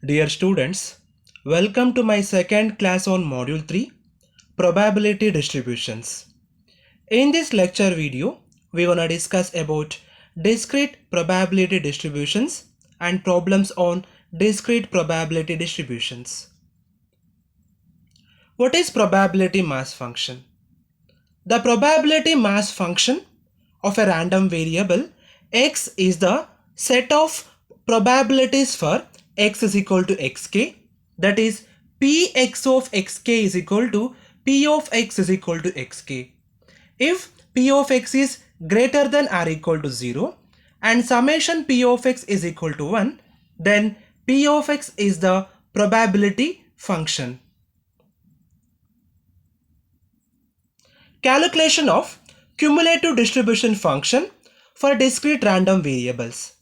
Dear students, welcome to my second class on Module 3, Probability Distributions. In this lecture video, we want to discuss about discrete probability distributions and problems on discrete probability distributions. What is probability mass function? The probability mass function of a random variable x is the set of probabilities for x is equal to xk, that is px of xk is equal to p of x is equal to xk. If p of x is greater than or equal to 0 and summation p of x is equal to 1, then p of x is the probability function. Calculation of cumulative distribution function for discrete random variables.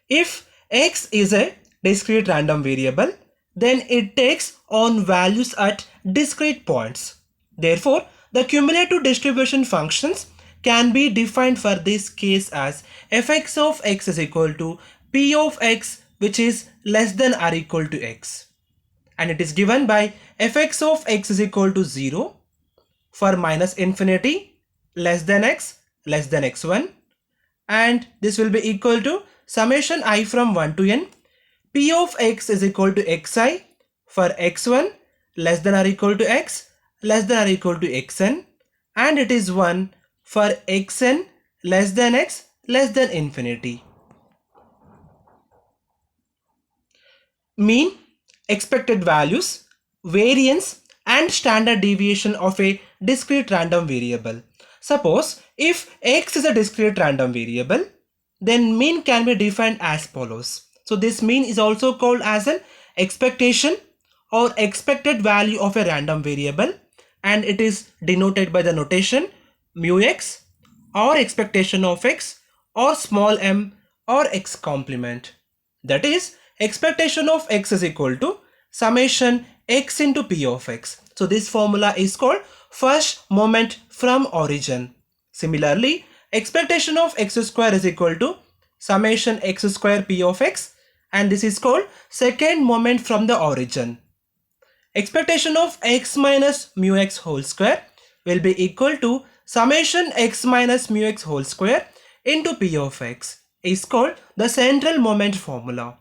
If x is a discrete random variable, then it takes on values at discrete points. Therefore, the cumulative distribution functions can be defined for this case as fx of x is equal to p of x, which is less than or equal to x. And it is given by fx of x is equal to 0 for minus infinity, less than x1, and this will be equal to summation I from 1 to n. P of x is equal to xi for x1 less than or equal to x, less than or equal to xn, and it is 1 for xn less than x, less than infinity. Mean, expected values, variance and standard deviation of a discrete random variable. Suppose if x is a discrete random variable, then mean can be defined as follows. So this mean is also called as an expectation or expected value of a random variable, and it is denoted by the notation mu x or expectation of x or small m or x complement. That is, expectation of x is equal to summation x into p of x. So this formula is called first moment from origin. Similarly, expectation of x square is equal to summation x square p of x, and this is called second moment from the origin. Expectation of x minus mu x whole square will be equal to summation x minus mu x whole square into p of x, is called the central moment formula.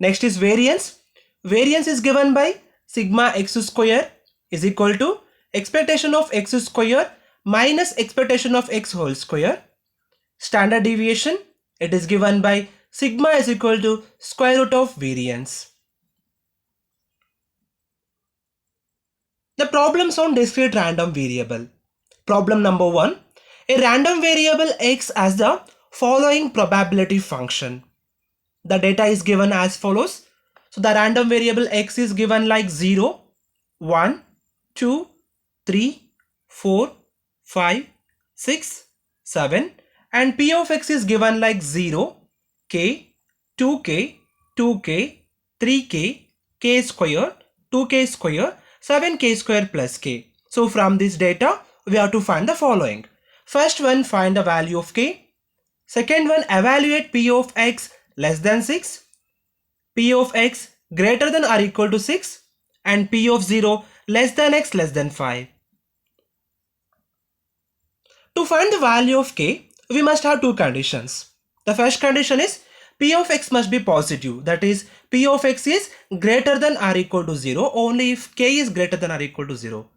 Next is variance. Variance is given by sigma x square is equal to expectation of x square minus expectation of x whole square. Standard deviation, it is given by sigma is equal to square root of variance. The problems on discrete random variable. Problem number 1. A random variable x has the following probability function. The data is given as follows. So the random variable x is given like 0, 1, 2, 3, 4, 5, 6, 7, and p of x is given like 0, k, 2k, 2k, 3k, k square, 2k square, 7k square plus k. So from this data, we have to find the following. First one, find the value of k. Second one, evaluate p of x less than 6, p of x greater than or equal to 6, and p of 0 less than x less than 5. To find the value of k, we must have two conditions. The first condition is p of x must be positive, that is p of x is greater than or equal to 0 only if k is greater than or equal to 0,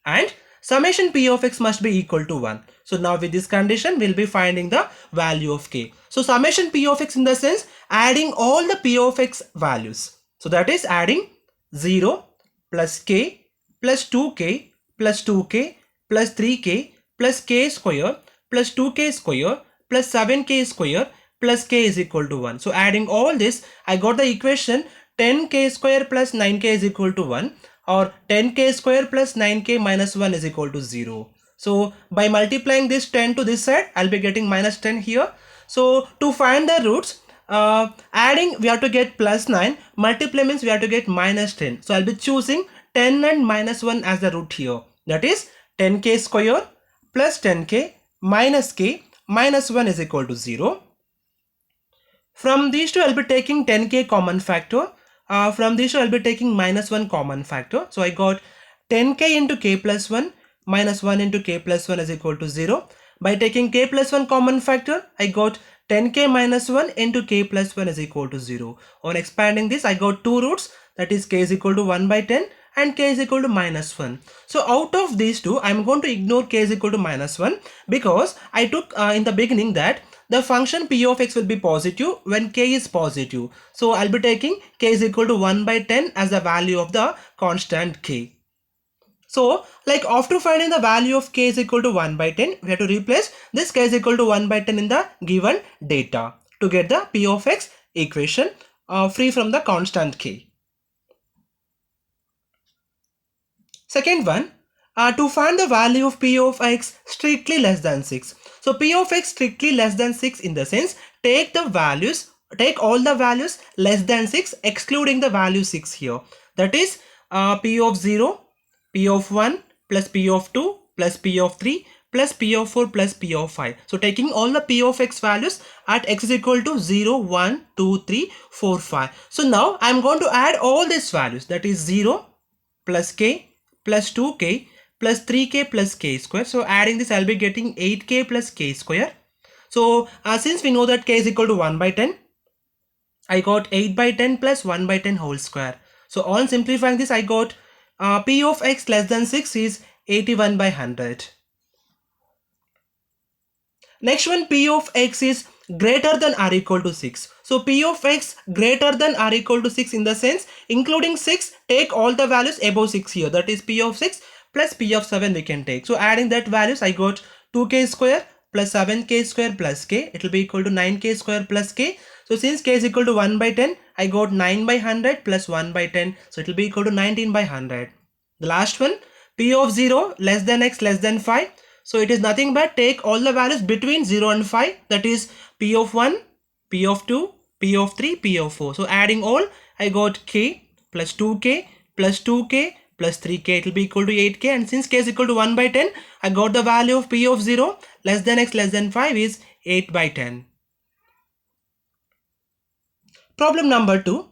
and summation p of x must be equal to 1. So now with this condition, we'll be finding the value of k. So summation p of x in the sense adding all the p of x values. So that is adding 0 plus k plus 2k plus 2k plus 3k plus k square plus 2k square plus 7k square plus k is equal to 1. So adding all this, I got the equation 10k square plus 9k is equal to 1, or 10k square plus 9k minus 1 is equal to 0. So by multiplying this 10 to this side, I'll be getting minus 10 here. So to find the roots, adding we have to get plus 9, multiply means we have to get minus 10. So I'll be choosing 10 and minus 1 as the root here. That is 10k square plus 10k minus k minus 1 is equal to 0. From these two, I'll be taking 10k common factor. from this I'll be taking minus 1 common factor. So I got 10k into k plus 1 minus 1 into k plus 1 is equal to 0. By taking k plus 1 common factor, I got 10k minus 1 into k plus 1 is equal to 0. On expanding this, I got two roots, that is k is equal to 1 by 10 and k is equal to minus 1. So out of these two, I'm going to ignore k is equal to minus 1 because I took in the beginning that the function p of x will be positive when k is positive. So I'll be taking k is equal to 1 by 10 as the value of the constant k. So like after finding the value of k is equal to 1 by 10, we have to replace this k is equal to 1 by 10 in the given data to get the p of x equation free from the constant k. Second one, to find the value of p of x strictly less than 6. So p of x strictly less than 6 in the sense, take all the values less than 6 excluding the value 6 here. That is p of 0, p of 1 plus p of 2 plus p of 3 plus p of 4 plus p of 5. So taking all the p of x values at x is equal to 0, 1, 2, 3, 4, 5. So now I am going to add all these values, that is 0 plus k plus 2k plus 3k plus k square. So adding this I'll be getting 8k plus k square. So since we know that k is equal to 1 by 10, I got 8 by 10 plus 1 by 10 whole square. So on simplifying this, I got p of x less than 6 is 81 by 100. Next one, p of x is greater than or equal to 6. So p of x greater than or equal to 6 in the sense, including 6, take all the values above 6 here. That is p of 6 plus p of 7 we can take. So adding that values, I got 2k square plus 7k square plus k. It will be equal to 9k square plus k. So since k is equal to 1 by 10, I got 9 by 100 plus 1 by 10. So it will be equal to 19 by 100. The last one, p of 0 less than x less than 5. So it is nothing but take all the values between 0 and 5, that is p of 1, p of 2, p of 3, p of 4. So adding all, I got k plus 2k plus 2k plus 3k, it will be equal to 8k, and since k is equal to 1 by 10, I got the value of p of 0 less than x less than 5 is 8 by 10. Problem number 2.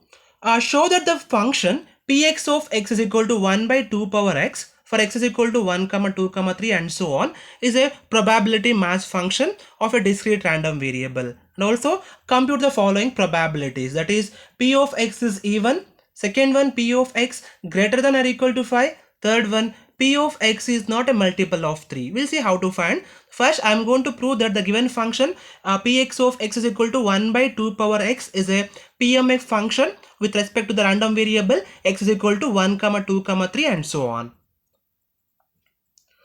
Show that the function px of x is equal to 1 by 2 power x for x is equal to 1, 2, 3 and so on is a probability mass function of a discrete random variable. And also compute the following probabilities, that is p of x is even, second one p of x greater than or equal to 5, third one p of x is not a multiple of 3. We'll see how to find. First I am going to prove that the given function px of x is equal to 1 by 2 power x is a PMF function with respect to the random variable x is equal to 1, 2, 3 and so on.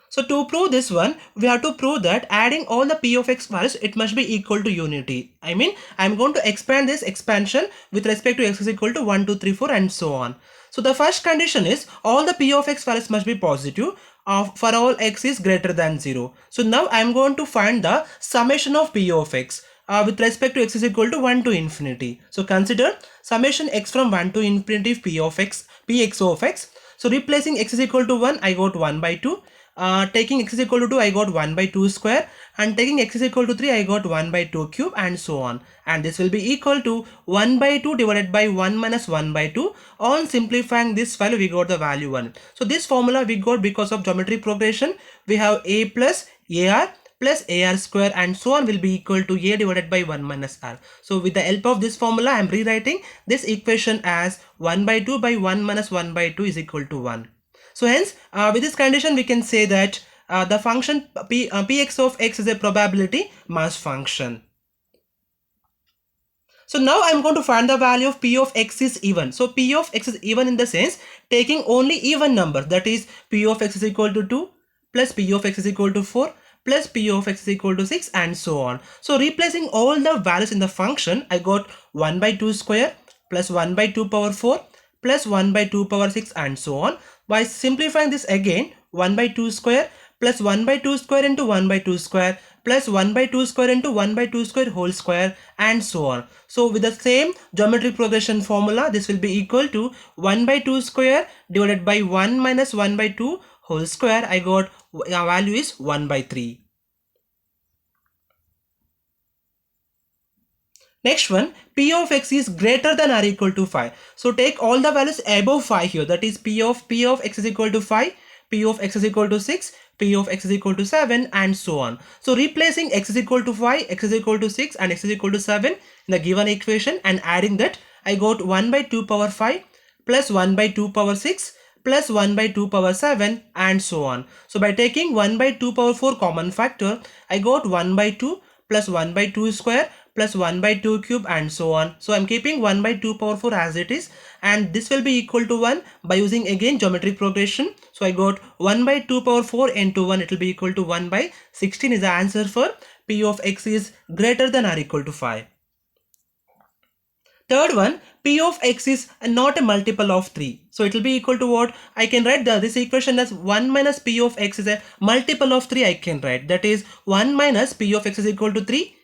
So to prove this one, we have to prove that adding all the p of x values, it must be equal to unity. I mean, I'm going to expand this expansion with respect to x is equal to 1, 2, 3, 4 and so on. So the first condition is all the p of x values must be positive for all x is greater than 0. So now I'm going to find the summation of p of x with respect to x is equal to 1 to infinity. So consider summation x from 1 to infinity p of x, px of x. So replacing x is equal to 1, I got 1 by 2. Taking x is equal to 2, I got 1 by 2 square, and taking x is equal to 3, I got 1 by 2 cube and so on. And this will be equal to 1 by 2 divided by 1 minus 1 by 2. On simplifying this value, we got the value 1. So this formula we got because of geometry progression. We have a plus ar square and so on will be equal to a divided by 1 minus r. So with the help of this formula, I am rewriting this equation as 1 by 2 by 1 minus 1 by 2 is equal to 1. So hence with this condition we can say that the function px of x is a probability mass function. So now I am going to find the value of p of x is even. So p of x is even in the sense taking only even numbers, that is p of x is equal to 2 plus p of x is equal to 4 plus p of x is equal to 6 and so on. So replacing all the values in the function, I got 1 by 2 square plus 1 by 2 power 4 plus 1 by 2 power 6 and so on. By simplifying this again, 1 by 2 square plus 1 by 2 square into 1 by 2 square plus 1 by 2 square into 1 by 2 square whole square and so on. So with the same geometry progression formula, this will be equal to 1 by 2 square divided by 1 minus 1 by 2 whole square. I got value is 1 by 3. Next one, p of x is greater than or equal to 5. So take all the values above 5 here. That is p of x is equal to 5, p of x is equal to 6, p of x is equal to 7, and so on. So replacing x is equal to 5, x is equal to 6, and x is equal to 7 in the given equation, and adding that, I got 1 by 2 power 5 plus 1 by 2 power 6 plus 1 by 2 power 7, and so on. So by taking 1 by 2 power 4 common factor, I got 1 by 2 plus 1 by 2 square plus 1 by 2 cube, and so on. So I'm keeping 1 by 2 power 4 as it is, and this will be equal to 1 by using again geometric progression. So I got 1 by 2 power 4 into 1, it will be equal to 1 by 16 is the answer for p of x is greater than or equal to 5. Third one, p of x is not a multiple of 3. So it will be equal to what? I can write this equation as 1 minus p of x is a multiple of 3. I can write that is 1 minus p of x is equal to 3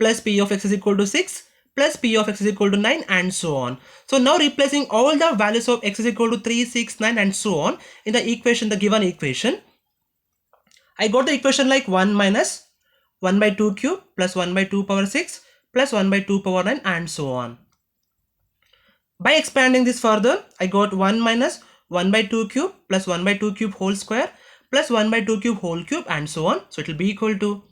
plus p of x is equal to 6 plus p of x is equal to 9, and so on. So now replacing all the values of x is equal to 3, 6, 9, and so on in the equation, the given equation, I got the equation like 1 minus 1 by 2 cube plus 1 by 2 power 6 plus 1 by 2 power 9, and so on. By expanding this further, I got 1 minus 1 by 2 cube plus 1 by 2 cube whole square plus 1 by 2 cube whole cube, and so on. So it will be equal to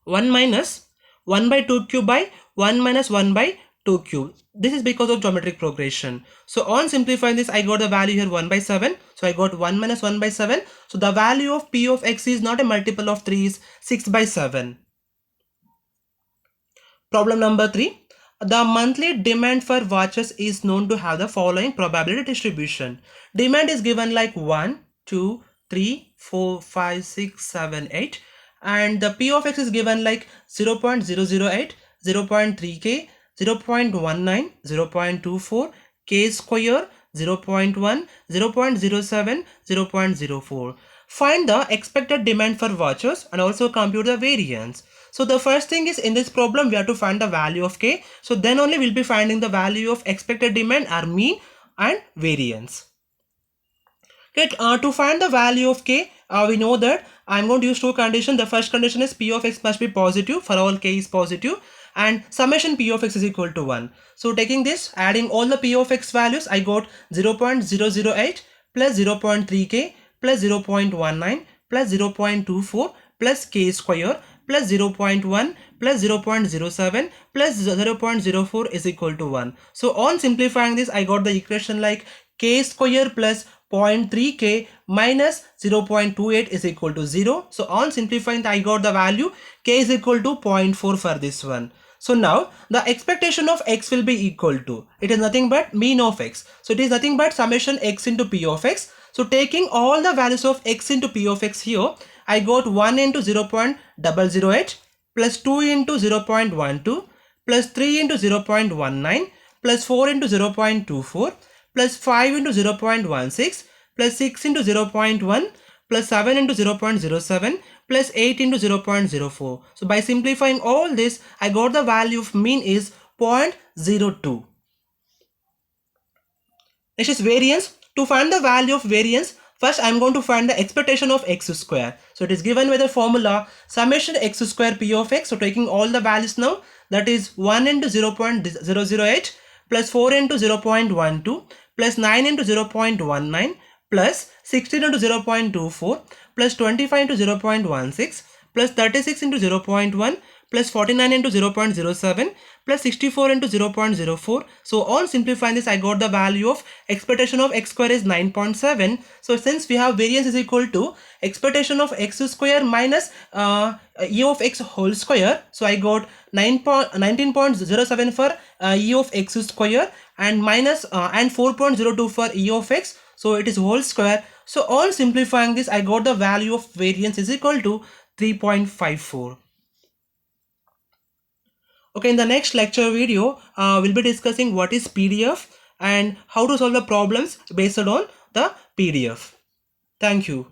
1 minus 1 by 2 cube by 1 minus 1 by 2 cube. This is because of geometric progression. So on simplifying this, I got the value here 1 by 7. So I got 1 minus 1 by 7. So the value of p of x is not a multiple of 3, is 6 by 7. Problem number 3. The monthly demand for watches is known to have the following probability distribution. Demand is given like 1, 2, 3, 4, 5, 6, 7, 8. And the p of x is given like 0 0.008, 0 0.3k, 0 0.19, 0 0.24, k square, 0 0.1, 0 0.07, 0 0.04. Find the expected demand for watches and also compute the variance. So the first thing is, in this problem we have to find the value of k. So then only we'll be finding the value of expected demand or mean and variance. Okay, to find the value of k, we know that I'm going to use two conditions. The first condition is p of x must be positive for all k is positive, and summation p of x is equal to 1. So taking this, adding all the p of x values, I got 0 0.008 plus 0 0.3k plus 0 0.19 plus 0 0.24 plus k square plus 0 0.1 plus 0 0.07 plus 0 0.04 is equal to 1. So on simplifying this, I got the equation like k square plus 0.3k minus 0.28 is equal to 0. So on simplifying, I got the value k is equal to 0.4 for this one. So now the expectation of x will be equal to, it is nothing but mean of x. So it is nothing but summation x into p of x. So taking all the values of x into p of x here, I got 1 into 0.008 plus 2 into 0.12 plus 3 into 0.19 plus 4 into 0.24 plus 5 into 0.16 plus 6 into 0.1 plus 7 into 0.07 plus 8 into 0.04. So by simplifying all this, I got the value of mean is 0.02. Next is variance. To find the value of variance, first I am going to find the expectation of x square. So it is given by the formula summation x square p of x. So taking all the values now, that is 1 into 0.008 plus 4 into 0.12 plus 9 into 0.19 plus 16 into 0.24 plus 25 into 0.16 plus 36 into 0.1 plus 49 into 0.07 plus 64 into 0.04. So on simplifying this, I got the value of expectation of x square is 9.7. So since we have variance is equal to expectation of x square minus e of x whole square, so I got 19.07 for e of x square and minus and 4.02 for e of x. So it is whole square. So on simplifying this, I got the value of variance is equal to 3.54. Okay, in the next lecture video, we'll be discussing what is PDF and how to solve the problems based on the PDF. Thank you.